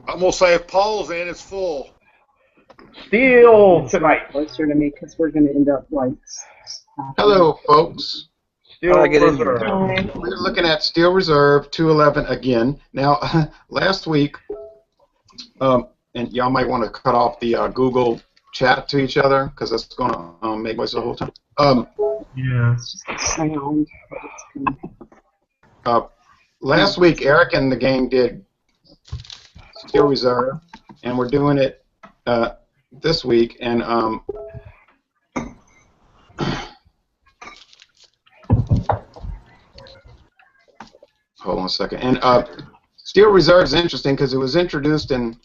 I'm gonna say if Paul's in, it's full. Steel tonight. Closer to me because we're going to end up like. Hello, folks. Steel How do I get in Reserve. here? We're looking at Steel Reserve 211 again. Now, last week, and y'all might want to cut off the Google chat to each other because that's going to make noise the whole time. Yeah. It's just the sound. Last week, Eric and the gang did Steel Reserve, and we're doing it this week. And hold on a second. And Steel Reserve is interesting because it was introduced in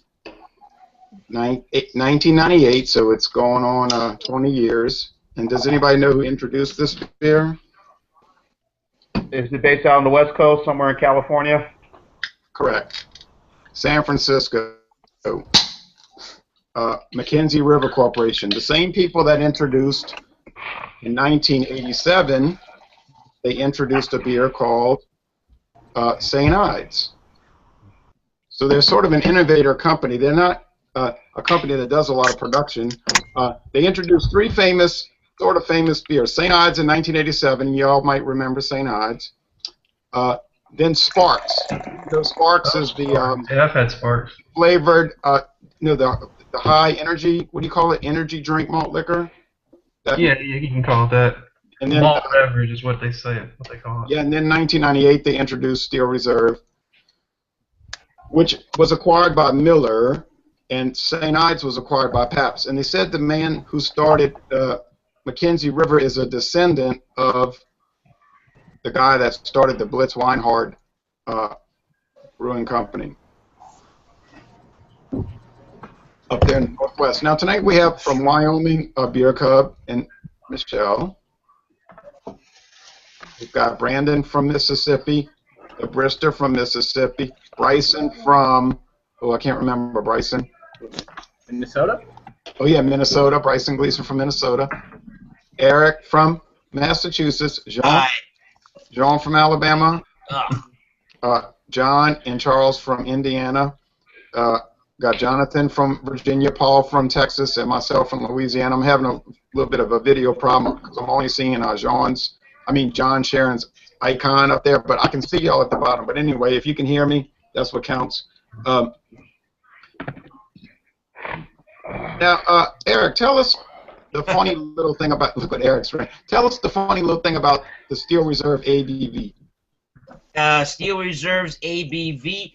1998, so it's going on 20 years. And does anybody know who introduced this beer? Is it based out on the West Coast, somewhere in California? Correct. San Francisco. Mackenzie River Corporation. The same people that introduced in 1987, they introduced a beer called St. Ides. So they're sort of an innovator company. They're not a company that does a lot of production. They introduced three sort of famous beers. St. Ides in 1987. You all might remember St. Ides. Then Sparks. So Sparks is the Yeah, I've had Sparks. flavored, the high energy. What do you call it? Energy drink malt liquor. Yeah, you can call it that. And then Malt beverage is what they say, what they call it. yeah, and then 1998 they introduced Steel Reserve, which was acquired by Miller, and St. Ides was acquired by Pabst. And they said the man who started Mackenzie River is a descendant of the guy that started the Blitz Weinhardt Brewing Company up there in the Northwest. Now tonight we have from Wyoming Beer Cub and Michelle. We've got Brandon from Mississippi, the Brister from Mississippi, Bryson from, I can't remember Bryson. Minnesota? Oh yeah, Minnesota, Bryson Gleason from Minnesota. Eric from Massachusetts, Jean from Alabama, John and Charles from Indiana, got Jonathan from Virginia, Paul from Texas, and myself from Louisiana. I'm having a little bit of a video problem because I'm only seeing John Sharon's icon up there, but I can see y'all at the bottom. But anyway, if you can hear me, that's what counts. Now, Eric, tell us the funny little thing about, look what Eric's saying. Tell us the funny little thing about the Steel Reserve ABV. Steel Reserve's ABV,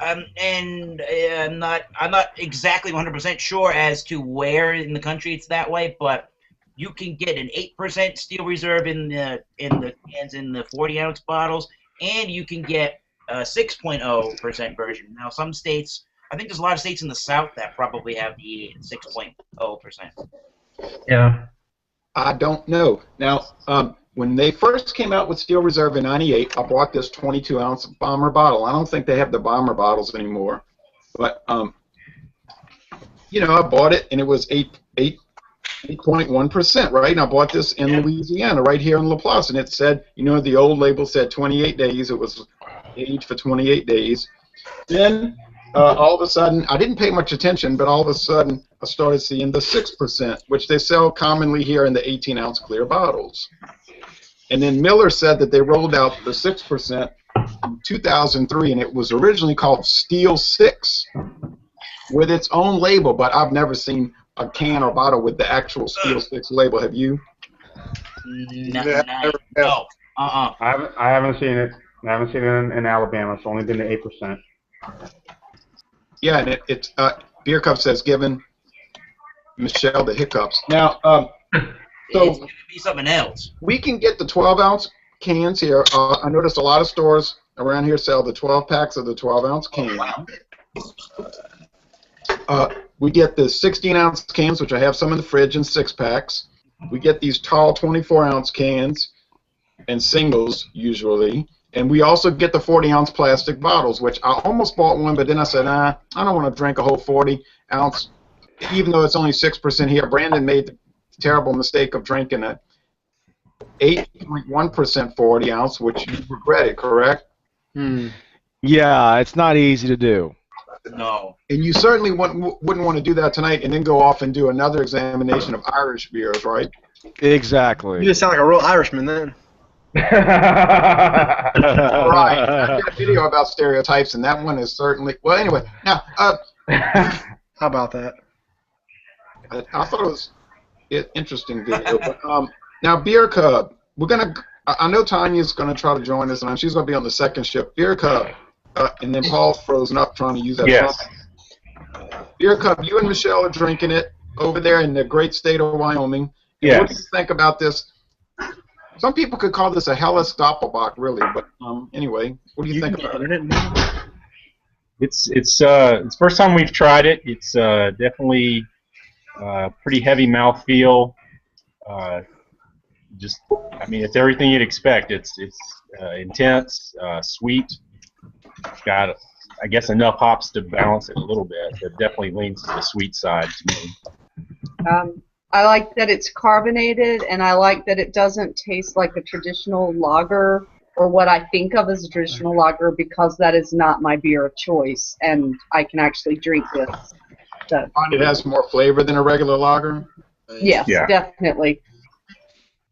and I'm not exactly 100% sure as to where in the country it's that way, but you can get an 8% Steel Reserve in the cans in the 40-ounce bottles, and you can get a 6.0% version. Now, some states, I think there's a lot of states in the South that probably have the 6.0%. Yeah. I don't know. Now, when they first came out with Steel Reserve in '98, I bought this 22-ounce bomber bottle. I don't think they have the bomber bottles anymore, but I bought it and it was 8.1%, right? And I bought this in Louisiana, right here in LaPlace, and it said, the old label said 28 days. It was aged for 28 days. Then all of a sudden, I didn't pay much attention, but all of a sudden, I started seeing the 6%, which they sell commonly here in the 18-ounce clear bottles. And then Miller said that they rolled out the 6% in 2003, and it was originally called Steel 6 with its own label, but I've never seen a can or bottle with the actual Steel 6 label. Have you? No. I haven't seen it. I haven't seen it in Alabama. It's only been the 8%. Yeah, and it's Beer Cup says giving Michelle the hiccups. Now, so it's going to be something else. we can get the 12-ounce cans here. I noticed a lot of stores around here sell the 12 packs of the 12-ounce cans. We get the 16-ounce cans, which I have some in the fridge, in 6-packs. We get these tall 24-ounce cans and singles usually. And we also get the 40-ounce plastic bottles, which I almost bought one, but then I said, I don't want to drink a whole 40-ounce, even though it's only 6% here. Brandon made the terrible mistake of drinking a 8.1% 40-ounce, which you regretted, correct? Yeah, it's not easy to do. No. And you certainly wouldn't want to do that tonight and then go off and do another examination of Irish beers, right? Exactly. You just sound like a real Irishman then. Right. I've got a video about stereotypes, and that one is certainly. Well, anyway, now. How about that? I thought it was an interesting video. But, now, Beer Cub, we're gonna. I know Tanya's gonna try to join us, and she's gonna be on the second shift. Beer Cub, and then Paul's frozen up trying to use that. Yes. phone. Beer Cub, you and Michelle are drinking it over there in the great state of Wyoming. Yes. What do you think about this? Some people could call this a Helles Doppelbock, really, but anyway, what do you think about it? It's the first time we've tried it. It's definitely pretty heavy mouthfeel. I mean, it's everything you'd expect. It's intense, sweet. It's got, I guess, enough hops to balance it a little bit. It definitely leans to the sweet side to me. I like that it's carbonated, and I like that it doesn't taste like a traditional lager or what I think of as a traditional lager, because that is not my beer of choice, and I can actually drink this. So, It has more flavor than a regular lager. yes, Yeah. definitely.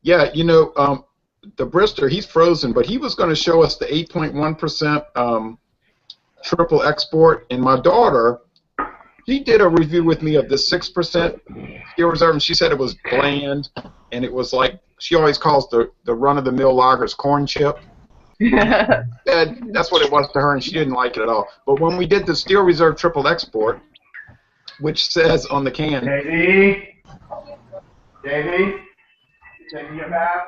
Yeah, you know, the Brister, he's frozen, but he was going to show us the 8.1% triple export, and my daughter, she did a review with me of the 6% Steel Reserve, and she said it was bland, and it was like, she always calls the run-of-the-mill lagers corn chip. And that's what it was to her, and she didn't like it at all. But when we did the Steel Reserve triple export, which says on the can... JD, taking your bath?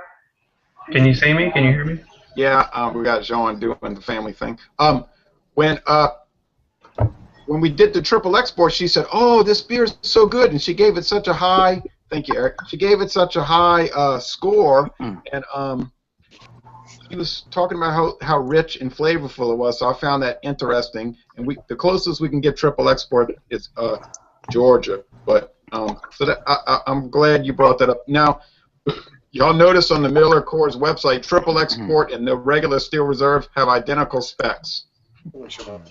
Can you see me? Can you hear me? Yeah, we got John doing the family thing. When we did the triple export, she said, "Oh, this beer is so good," and she gave it such a high. Thank you, Eric. She gave it such a high score, and he was talking about how rich and flavorful it was. So I found that interesting. And the closest we can get triple export is Georgia. But so that I'm glad you brought that up. Now, y'all notice on the Miller Coors website, triple export and the regular Steel Reserve have identical specs. Basically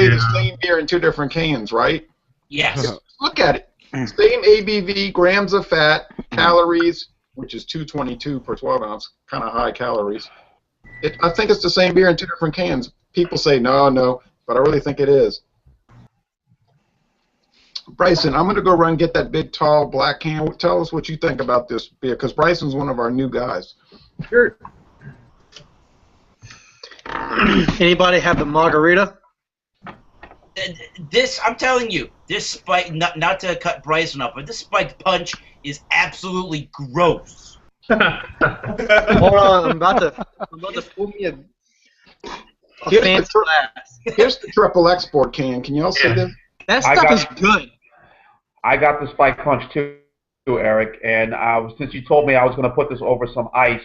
the same beer in two different cans, right? Yes. Look at it. Same ABV, grams of fat, calories, which is 222 per 12 ounce, kind of high calories. I think it's the same beer in two different cans. People say no, but I really think it is. Bryson, I'm going to go run and get that big, tall, black can. Tell us what you think about this beer, because Bryson's one of our new guys. Sure. Anybody have the margarita? This, I'm telling you, this spike, not to cut Bryson up, but this spiked punch is absolutely gross. Hold on, I'm about to pull me a fancy glass. Here's the triple export can. Can you all see this? That stuff is good. I got the spike punch too, Eric, and since you told me I was going to put this over some ice,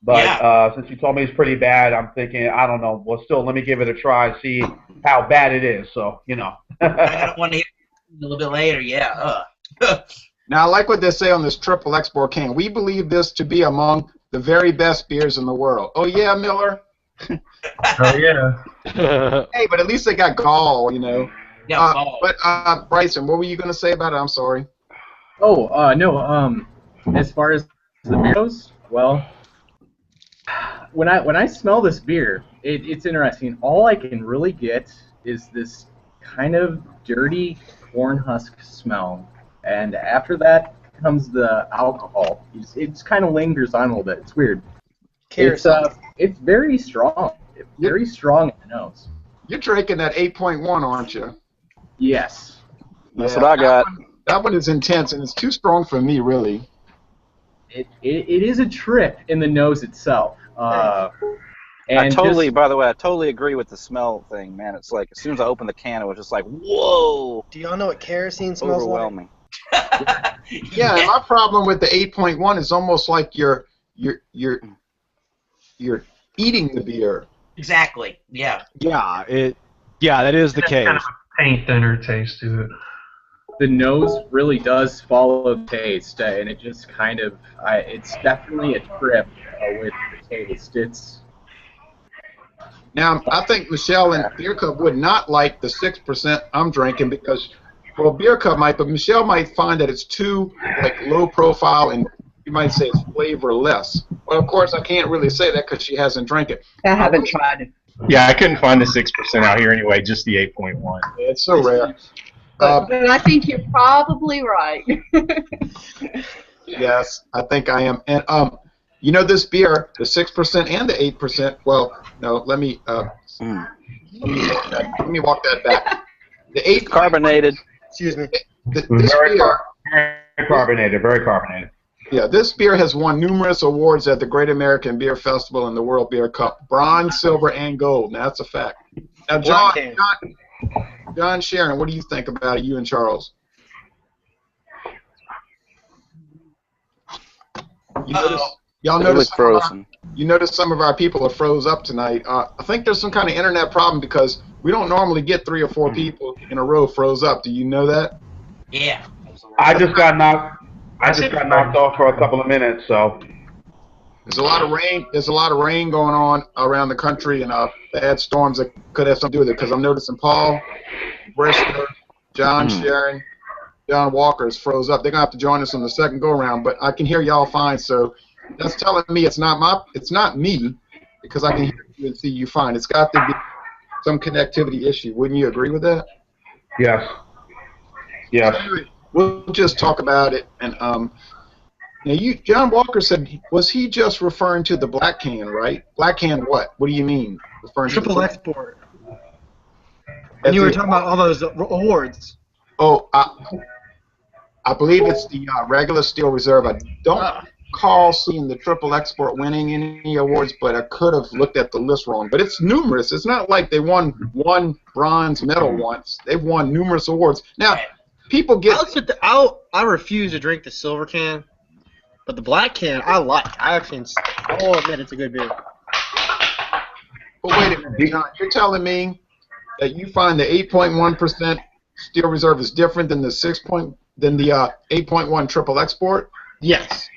but since you told me it's pretty bad, I'm thinking, I don't know. Well, still, let me give it a try, see how bad it is. So, you know. I don't want to hear it a little bit later. Yeah. Now, I like what they say on this triple export can. We believe this to be among the very best beers in the world. Oh, yeah, Miller? Oh, yeah. Hey, but at least they got gall, you know. Yeah, but, Bryson, what were you going to say about it? I'm sorry. Oh, no. As far as the beer goes, well, when I smell this beer, it's interesting. All I can really get is this kind of dirty corn husk smell, and after that comes the alcohol. It kind of lingers on a little bit. It's weird. It's very strong. It's very strong in the nose. You're drinking that 8.1, aren't you? Yes. That's what I got. That one is intense, and it's too strong for me, really. It is a trip in the nose itself. By the way, I totally agree with the smell thing, man. It's like as soon as I opened the can, it was just like, whoa. Do y'all know what kerosene smells overwhelming. Yeah, and my problem with the 8.1 is almost like you're eating the beer. Exactly. Yeah. Yeah, that is the case. Kind of a paint thinner taste to it. The nose really does follow the taste, and it just kind of, it's definitely a trip with the taste. Now, I think Michelle and Beer Cup would not like the 6% I'm drinking because, well, Beer Cup might, but Michelle might find that it's too low profile and you might say it's flavorless. Well, of course, I can't really say that because she hasn't drank it. I haven't tried it. Yeah, I couldn't find the 6% out here anyway, just the 8.1. It's so rare. But I think you're probably right. Yes, I think I am. And you know, this beer, the 6% and the 8%. Well, no, let me walk that back. The 8 carbonated. Excuse me. This beer, very carbonated, very carbonated. Yeah, this beer has won numerous awards at the Great American Beer Festival and the World Beer Cup. Bronze, silver, and gold. Now, that's a fact. Now, John Sharon, what do you think about it, you and Charles? Y'all notice frozen. You notice some of our people are froze up tonight. I think there's some kind of internet problem because we don't normally get 3 or 4 people in a row froze up. Do you know that? Yeah. I just got knocked off for a couple of minutes, so. There's a lot of rain. There's a lot of rain going on around the country, and bad storms that could have something to do with it. Because I'm noticing Paul, Brister, John Sharon, John Walker is froze up. They're gonna have to join us on the second go around, but I can hear y'all fine. So that's telling me it's not me, because I can hear you and see you fine. It's got to be some connectivity issue. Wouldn't you agree with that? Yes. Yes. We'll just talk about it. And now John Walker said, was he just referring to the black can, right? Black can what? What do you mean? Referring Triple to export. And you were talking about all those awards. Oh, I believe it's the regular steel reserve. I don't recall seeing the triple export winning any awards, but I could have looked at the list wrong. But it's numerous. It's not like they won one bronze medal once. They've won numerous awards. Now, people get. I refuse to drink the silver can, but the black can I like. I'll admit it's a good beer. But wait a minute, John. You're telling me that you find the 8.1% steel reserve is different than the 8.1 triple export? Yes.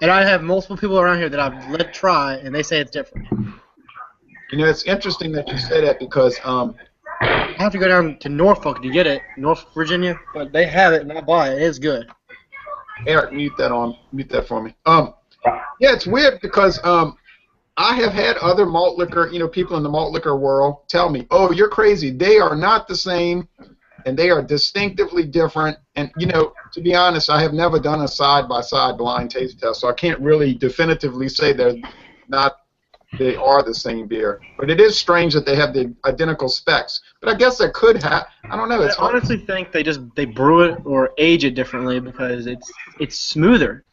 And I have multiple people around here that I've let try, and they say it's different. You know, it's interesting that you say that because I have to go down to Norfolk to get it, North Virginia, but they have it, and I buy it. It is good. Eric, mute that for me. Yeah, it's weird because I have had other malt liquor, people in the malt liquor world tell me, "Oh, you're crazy. They are not the same, and they are distinctively different." And to be honest, I have never done a side-by-side blind taste test, so I can't really definitively say they are the same beer. But it is strange that they have the identical specs. But I guess that could have. I don't know. I honestly think they brew it or age it differently because it's smoother.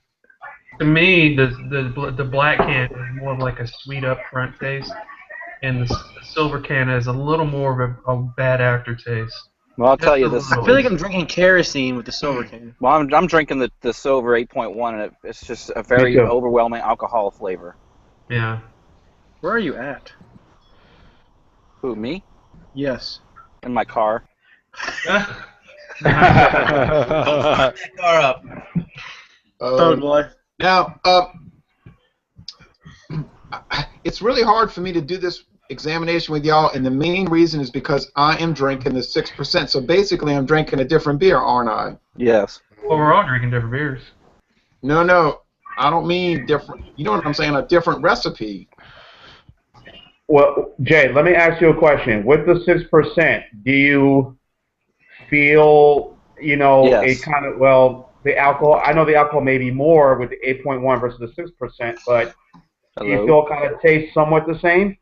To me, the black can is more of like a sweet upfront taste, and the silver can has a little more of a bad aftertaste. Well, I'll tell you this. I feel like I'm drinking kerosene with the silver can. Well, I'm drinking the silver 8.1, and it's just a very overwhelming alcohol flavor. Yeah. Where are you at? Who, me? Yes. In my car. Don't fuck that car up. Oh boy. Now, it's really hard for me to do this examination with y'all, and the main reason is because I am drinking the 6%. So basically, I'm drinking a different beer, aren't I? Yes. Well, we're all drinking different beers. No, I don't mean different. You know what I'm saying? A different recipe. Well, Jay, let me ask you a question. With the 6%, do you feel, yes. a kind of, the alcohol, I know the alcohol may be more with the 8.1 versus the 6%, but do you feel kind of taste somewhat the same?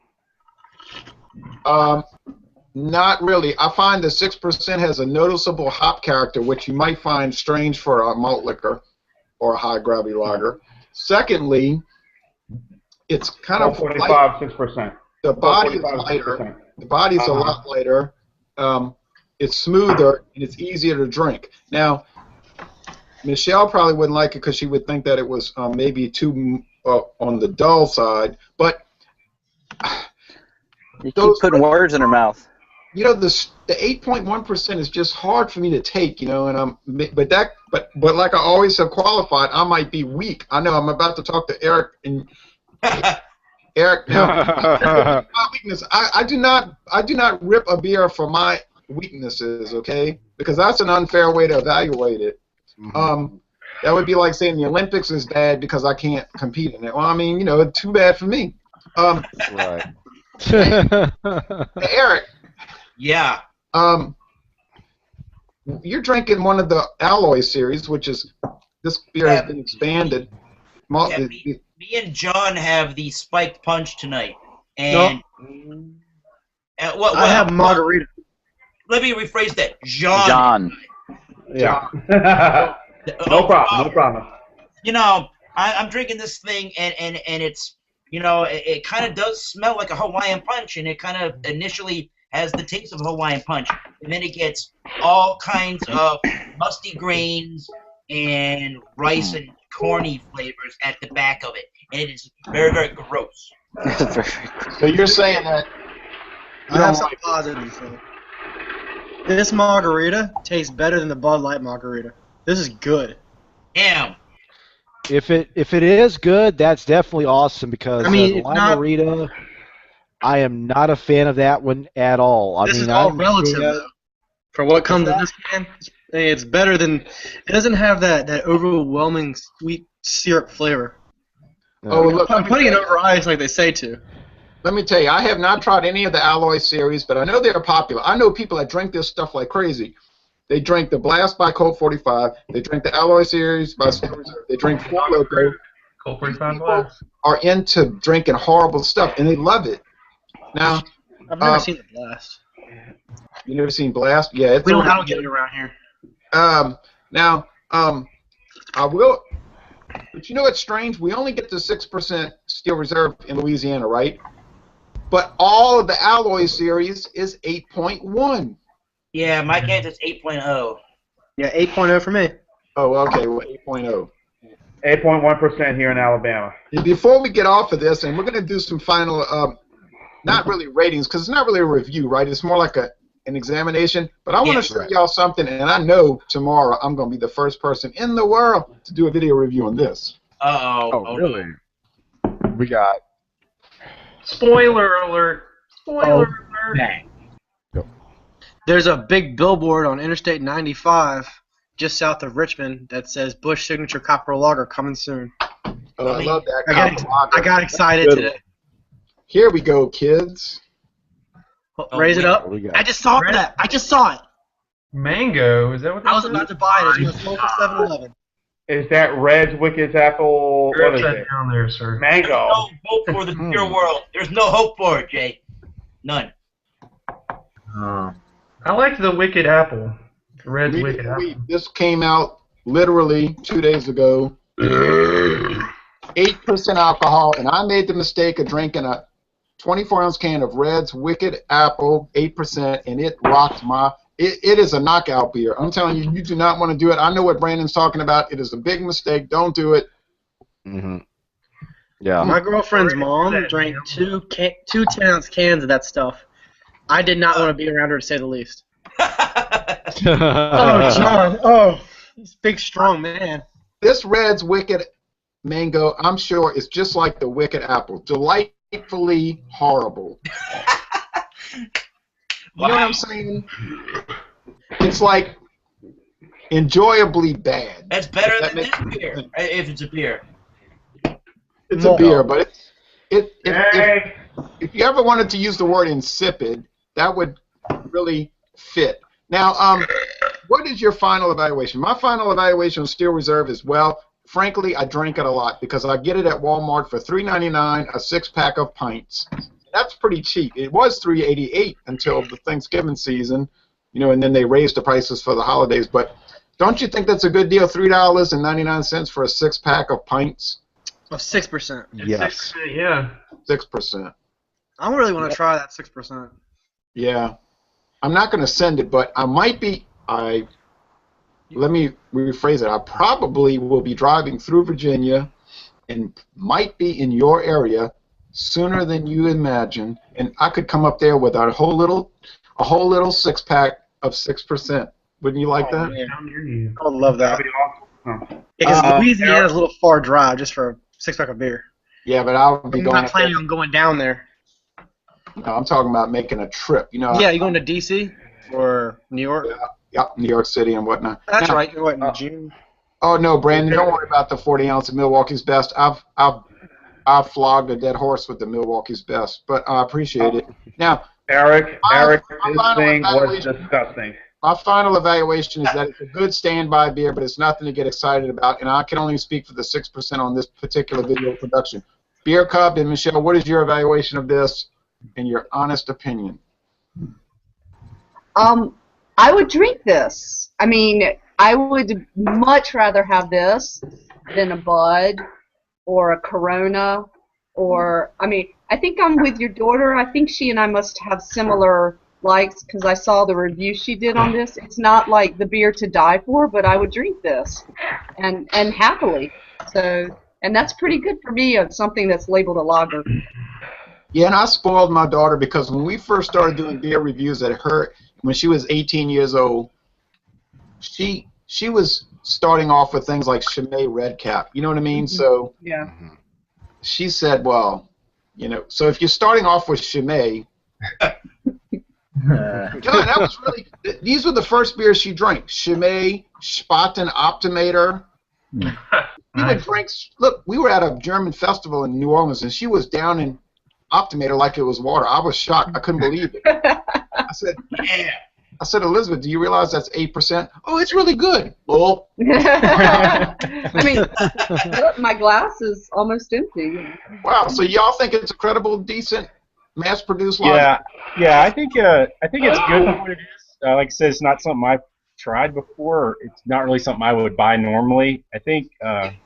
Not really. I find the 6% has a noticeable hop character, which you might find strange for a malt liquor or a high gravity lager. Secondly, it's kind of 6%. The body is lighter. The body's a lot lighter. It's smoother and it's easier to drink. Now, Michelle probably wouldn't like it because she would think that it was maybe too on the dull side. But you keep putting words in her mouth. The 8.1% is just hard for me to take. And but like I always have qualified, I might be weak. I know I'm about to talk to Eric and. Eric, now, my weakness. I do not rip a beer for my weaknesses, okay? Because that's an unfair way to evaluate it. That would be like saying the Olympics is bad because I can't compete in it. Well, I mean, you know, too bad for me. Right. Hey, Eric. Yeah. You're drinking one of the Alloy series, which is this beer has been expanded. Yeah, me and John have the spiked punch tonight, and I have margarita. Let me rephrase that. John. John. Yeah. No problem. No problem. You know, I'm drinking this thing, and it's, you know, it kind of does smell like a Hawaiian punch, and it kind of initially has the taste of Hawaiian punch, and then it gets all kinds of musty grains and rice and corny flavors at the back of it, and it is very, very gross. So you're saying that I have some positives though. This margarita tastes better than the Bud Light margarita. This is good. Damn. If it is good, that's definitely awesome because I mean, the margarita, I am not a fan of that one at all. This is all relative though. For what comes in this can, it's better than. It doesn't have that overwhelming sweet syrup flavor. Oh, look, I'm putting it over ice like they say to. let me tell you, I have not tried any of the Alloy series, but I know they're popular. I know people that drink this stuff like crazy. They drink the Blast by Colt 45. They drink the Alloy series by Steel Reserve. They drink Four Loko. Colt 45 Blast. Are into drinking horrible stuff, and they love it. Now, I've never seen the Blast. You never seen Blast? Yeah, it's we don't get it around here. Now, I will. But you know what's strange? We only get the 6% Steel Reserve in Louisiana, right? But all of the Alloy series is 8.1. Yeah, my can is 8.0. Yeah, 8.0 for me. Oh, okay, well, 8.0. 8.1% here in Alabama. Before we get off of this, and we're going to do some final, not really ratings, because it's not really a review, right? It's more like an examination. But I want to show y'all something, and I know tomorrow I'm going to be the first person in the world to do a video review on this. Uh-oh. Oh, really? We got... Spoiler alert. Spoiler alert. Bang. There's a big billboard on Interstate 95 just south of Richmond that says Bush Signature Copper Lager coming soon. Oh, I love that. I got excited today. Here we go, kids. Raise it up. I just saw that. I just saw it. Mango? Is that what I was about to buy it. It's going to smoke at 7-Eleven. Is that Red's Wicked's Apple? What is it? Down there, sir. Mango. There's no hope for the beer world. There's no hope for it, Jay. None. I like the Wicked Apple. Red's Wicked Apple. This came out literally 2 days ago. 8% alcohol, and I made the mistake of drinking a 24-ounce can of Red's Wicked Apple, 8%, and it rocked my... It is a knockout beer. I'm telling you, you do not want to do it. I know what Brandon's talking about. It is a big mistake. Don't do it. Mm-hmm. Yeah. My girlfriend's mom drank two 10-ounce cans of that stuff. I did not want to be around her, to say the least. Oh, John. Oh, he's a big, strong man. This Red's Wicked Mango, I'm sure, is just like the Wicked Apple. Delightfully horrible. You know what I'm saying? It's like enjoyably bad. That's better than this beer, if it's a beer. It's a beer, but if you ever wanted to use the word insipid, that would really fit. Now, what is your final evaluation? My final evaluation of Steel Reserve is, well, frankly, I drink it a lot because I get it at Walmart for $3.99 a 6-pack of pints. That's pretty cheap. It was $3.88 until the Thanksgiving season, you know, and then they raised the prices for the holidays. But don't you think that's a good deal? $3.99 for a 6-pack of pints? Of 6%. Yes. 6%, yeah. 6%. I really want to try that 6%. Yeah. I'm not going to send it, but I might be. Let me rephrase it. I probably will be driving through Virginia and might be in your area sooner than you imagine, and I could come up there with a whole little 6-pack of 6%. Wouldn't you like that? Man. I would love that. That'd be awesome. Because Louisiana's a little far drive just for a 6-pack of beer. Yeah, but I'll be I'm going. not planning on going down there. No, I'm talking about making a trip. You know. Yeah, you going to D.C. or New York? Yep, New York City and whatnot. That's Now, right. You're what, in June? Oh no, Brandon, don't worry about the 40 ounce of Milwaukee's Best. I've flogged a dead horse with the Milwaukee's Best, but I appreciate it. Now, Eric, this thing was evaluation- disgusting. My final evaluation is that it's a good standby beer, but it's nothing to get excited about, and I can only speak for the 6% on this particular video production. Beer Cup and Michelle, what is your evaluation of this in your honest opinion? I would drink this. I mean, I would much rather have this than a Bud or a Corona or, I mean, I think I'm with your daughter. I think she and I must have similar likes because I saw the review she did on this. It's not like the beer to die for, but I would drink this and happily. So, and that's pretty good for me of something that's labeled a lager. Yeah, and I spoiled my daughter because when we first started doing beer reviews at her, when she was 18 years old, she was starting off with things like Chimay Red Cap. You know what I mean? Mm-hmm. So yeah, she said, well, you know, so if you're starting off with Chimay, God, that was really, these were the first beers she drank. Chimay, Spaten, Optimator. We would drink, look, we were at a German festival in New Orleans, and she was down in Optimator like it was water. I was shocked. I couldn't believe it. I said, yeah. I said, Elizabeth, do you realize that's 8%? Oh, it's really good. Well, I mean, look, my glass is almost empty. Wow, so y'all think it's a credible, decent, mass-produced lager? Yeah. I think it's good for what it is. Like I said, it's not something I've tried before. It's not really something I would buy normally. I think I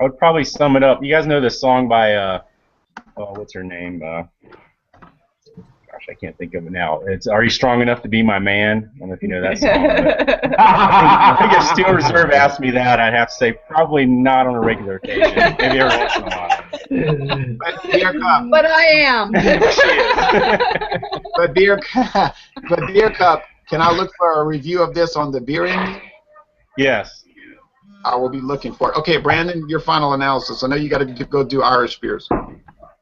would probably sum it up. You guys know this song by what's her name? Gosh, I can't think of it now. It's "Are You Strong Enough to Be My Man?" I don't know if you know that song. I think if Steel Reserve asked me that, I'd have to say probably not on a regular occasion. Maybe every once in a while. But I am. But Beer Cup, can I look for a review of this on the Beer Engine? Yes. I will be looking for it. Okay, Brandon, your final analysis. I know you got to go do Irish beers.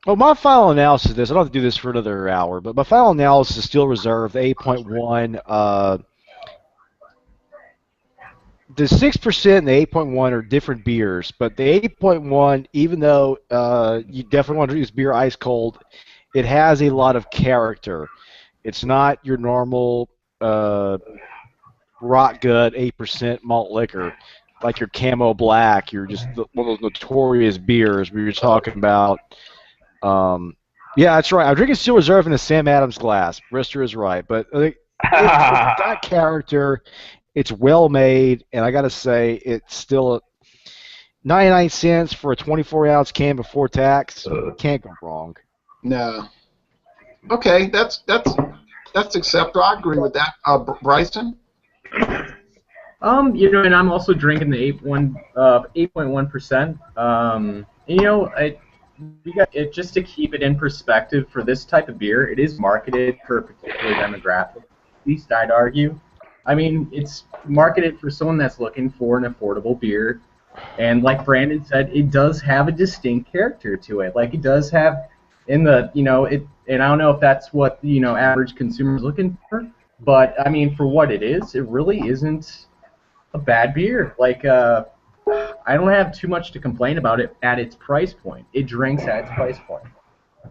Well, my final analysis of this, I don't have to do this for another hour, but my final analysis is Steel Reserve, the 8.1. The 6% and the 8.1 are different beers, but the 8.1, even though you definitely want to drink this beer ice cold, it has a lot of character. It's not your normal rock gut 8% malt liquor, like your Camo Black. You're just one of those notorious beers we were talking about. Yeah, that's right. I'm drinking Steel Reserve in a Sam Adams glass. Brister is right, but it's got character. It's well made, and I gotta say, it's still 99 cents for a 24-ounce can before tax. Can't go wrong. No. Okay, that's acceptable. I agree with that. Bryson. You know, and I'm also drinking the 8.1%. You know, we got it just to keep it in perspective for this type of beer. It is marketed for a particular demographic. At least I'd argue. I mean, it's marketed for someone that's looking for an affordable beer, and like Brandon said, it does have a distinct character to it. Like it does have in the, you know, it. And I don't know if that's what the, you know, average consumer is looking for, but I mean, for what it is, it really isn't a bad beer. Like, I don't have too much to complain about it at its price point. It drinks at its price point.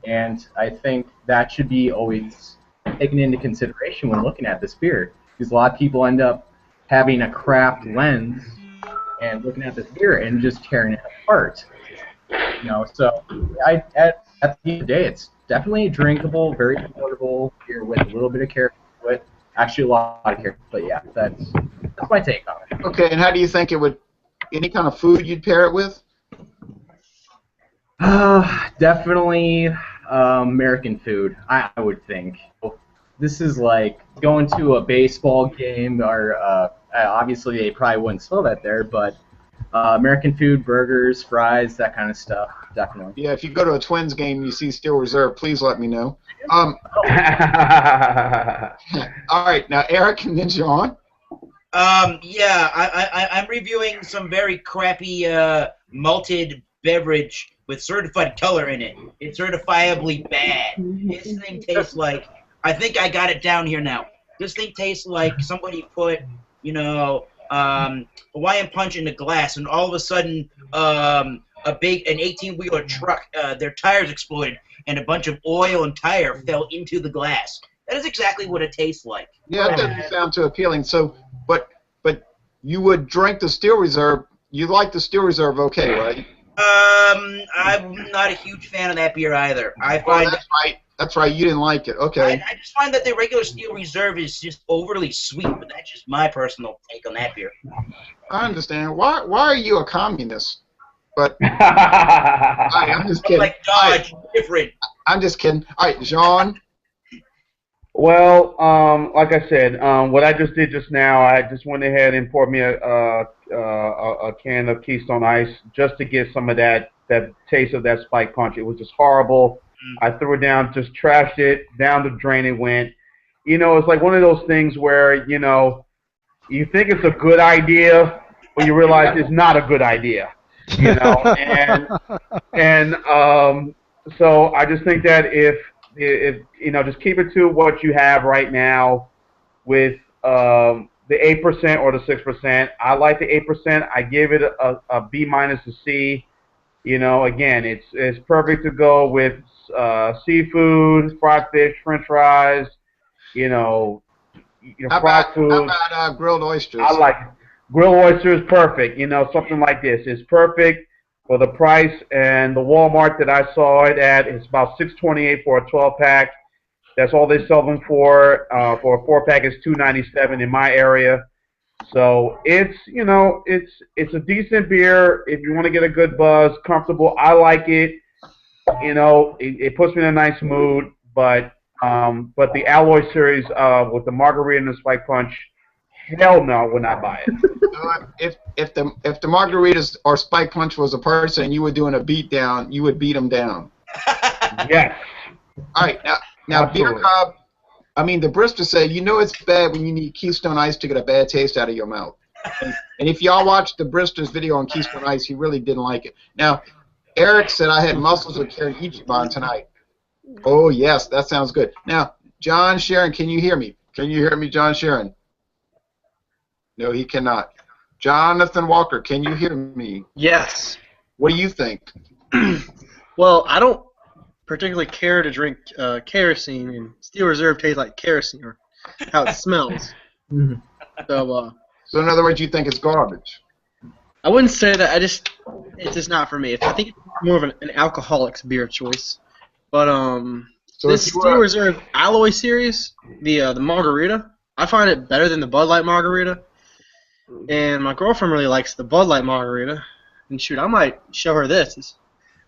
And I think that should be always taken into consideration when looking at this beer. Because a lot of people end up having a craft lens and looking at this beer and just tearing it apart. You know, so at the end of the day, it's definitely a drinkable, very affordable beer with a little bit of character to it. Actually, a lot of character. But yeah, that's my take on it. Okay, and how do you think it would? Any kind of food you'd pair it with? Definitely American food, I would think. This is like going to a baseball game, or obviously they probably wouldn't sell that there, but American food, burgers, fries, that kind of stuff, definitely. Yeah, if you go to a Twins game and you see Steel Reserve, please let me know. All right, now Eric and then John. Yeah, I'm reviewing some very crappy malted beverage with certified color in it. It's certifiably bad. This thing tastes like, I think I got it down here now. This thing tastes like somebody put, you know, Hawaiian Punch in the glass, and all of a sudden, an 18-wheeler truck, their tires exploded, and a bunch of oil and tire fell into the glass. That is exactly what it tastes like. Yeah, it doesn't sound too appealing. So, but you would drink the Steel Reserve. You like the Steel Reserve, okay, right? I'm not a huge fan of that beer either. I Well, find that's right. That's right. You didn't like it. Okay. I just find that the regular Steel Reserve is just overly sweet, but that's just my personal take on that beer. I understand. Why are you a communist? But I'm just kidding. Like Dodge, different. I'm just kidding. All right, Jean. Well, like I said, what I just did just now, I just went ahead and poured me a can of Keystone Ice just to get some of that taste of that Spike Punch. It was just horrible. I threw it down, just trashed it, down the drain it went. You know, it's like one of those things where, you know, you think it's a good idea, but you realize it's not a good idea. You know, and so I just think that if you know, just keep it to what you have right now with the 8% or the 6%. I like the 8%. I give it a B minus to C. You know, again, it's perfect to go with seafood, fried fish, French fries. You know, fried food. How about grilled oysters? I like it. Grilled oysters, perfect. You know, something like this is perfect for the price. And the Walmart that I saw it at, it's about $6.28 for a 12-pack. That's all they sell them for. For a 4-pack, it's $2.97 in my area. So it's, you know, it's a decent beer if you want to get a good buzz, comfortable. I like it. You know, it puts me in a nice mood. But the Alloy series with the margarita and the Spike Punch, hell no, I would not buy it. If the margaritas or Spike Punch was a person and you were doing a beat down, you would beat them down. Yes. All right, now Beer Cobb. I mean, the Bristol said, you know it's bad when you need Keystone Ice to get a bad taste out of your mouth. And if y'all watched the Bristol's video on Keystone Ice, he really didn't like it. Now, Eric said I had muscles of carrying Ichiban tonight. Oh, yes, that sounds good. Now, John Sharon, can you hear me? Can you hear me, John Sharon? No, he cannot. Jonathan Walker, can you hear me? Yes. What do you think? Well, I don't particularly care to drink kerosene, and Steel Reserve tastes like kerosene, or how it smells. So in other words, you think it's garbage? I wouldn't say that. It's just not for me. I think it's more of an alcoholic's beer choice. But so this Steel Reserve Alloy series, the margarita, I find it better than the Bud Light margarita. And my girlfriend really likes the Bud Light margarita. And shoot, I might show her this.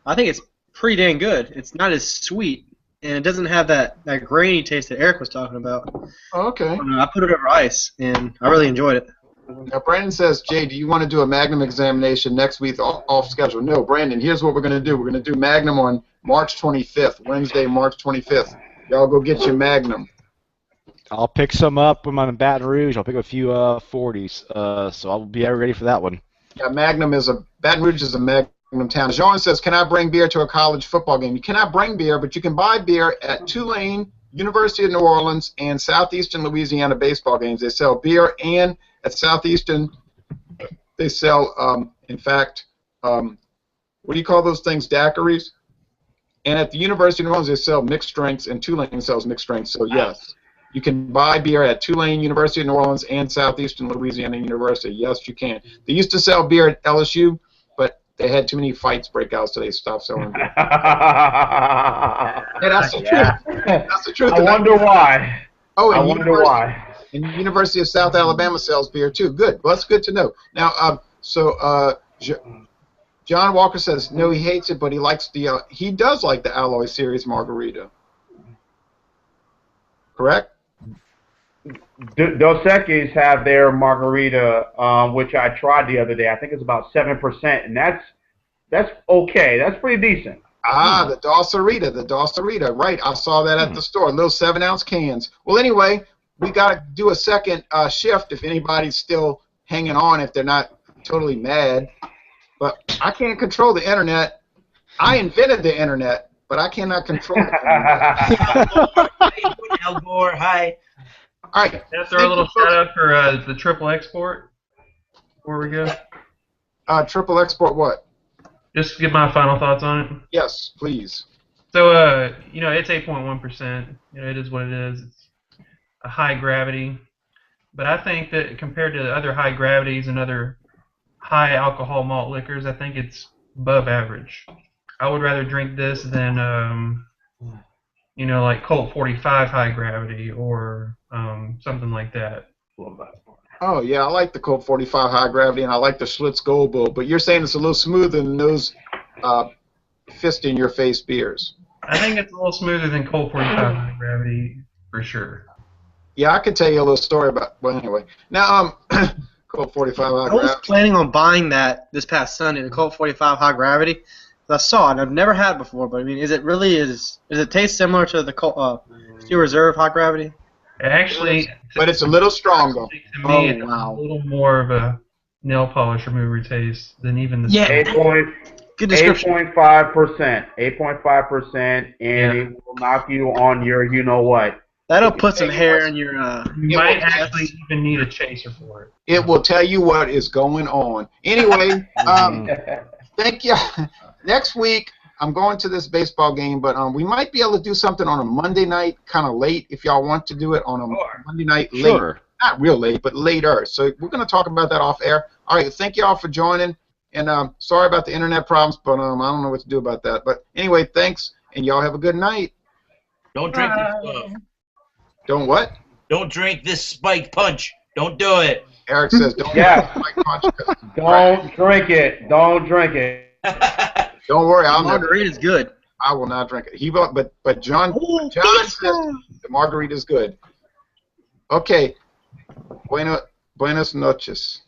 I think it's pretty dang good. It's not as sweet, and it doesn't have that grainy taste that Eric was talking about. Oh, okay. I put it over ice, and I really enjoyed it. Now, Brandon says, Jay, do you want to do a Magnum examination next week off schedule? No, Brandon, here's what we're going to do. We're going to do Magnum on March 25th, Wednesday, March 25th. Y'all go get your Magnum. I'll pick some up when I'm in Baton Rouge. I'll pick up a few 40s, so I'll be ready for that one. Yeah, Baton Rouge is a Magnum town. Jean says, can I bring beer to a college football game? You cannot bring beer, but you can buy beer at Tulane, University of New Orleans, and Southeastern Louisiana baseball games. They sell beer, and at Southeastern, they sell, in fact, what do you call those things, daiquiris? And at the University of New Orleans, they sell mixed drinks, and Tulane sells mixed drinks, so yes. You can buy beer at Tulane, University of New Orleans, and Southeastern Louisiana University. Yes, you can. They used to sell beer at LSU, but they had too many fights break out, so they stopped selling beer. Yeah, that's the truth. That's the truth. I wonder why. Oh, I wonder why. And the University of South Alabama sells beer, too. Good. Well, that's good to know. Now, John Walker says, no, he hates it, but he likes he does like the Alloy Series margarita. Correct? Dos Equis have their margarita, which I tried the other day. I think it's about 7%, and that's okay. That's pretty decent. Ah, the Dos Equis, right. I saw that at the store, little 7-ounce cans. Well, anyway, we got to do a second shift if anybody's still hanging on, if they're not totally mad. But I can't control the internet. I invented the internet, but I cannot control it. Al Gore, hi. All right. Can I throw a little shout out for the triple export before we go? Triple export what? Just give my final thoughts on it. Yes, please. So, it's 8.1%. It is what it is. It's a high gravity. But I think that compared to other high gravities and other high alcohol malt liquors, I think it's above average. I would rather drink this than, like Colt 45 high gravity or something like that. Oh, yeah, I like the Colt 45 high gravity, and I like the Schlitz Gold Bull, but you're saying it's a little smoother than those fist-in-your-face beers. I think it's a little smoother than Colt 45 high gravity, for sure. Yeah, I could tell you a little story about. Well, anyway, now Colt 45 high I gravity. was planning on buying that this past Sunday, the Colt 45 high gravity. I saw it, and I've never had it before. But I mean, does it taste similar to the Colt Steel Reserve high gravity? Actually, but it's a little stronger. To me, it's a little more of a nail polish remover taste than even the. Yeah. Good description. 8.5%. 8.5%, and it will knock you on your you-know-what. That'll put some hair in your. You might actually even need a chaser for it. It will tell you what is going on. Anyway, thank you. Next week, I'm going to this baseball game, but we might be able to do something on a Monday night, kind of late, if y'all want to do it on a Monday night late. Sure. Not real late, but later. So we're going to talk about that off air. All right, thank you all for joining. And sorry about the internet problems, but I don't know what to do about that. But anyway, thanks, and y'all have a good night. Don't drink this stuff. Don't what? Don't drink this spike punch. Don't do it. Eric says don't Don't drink it. Don't drink it. Don't worry, I'll never. Margarita's good. I will not drink it. But John says the margarita's good. Okay. Buenas noches.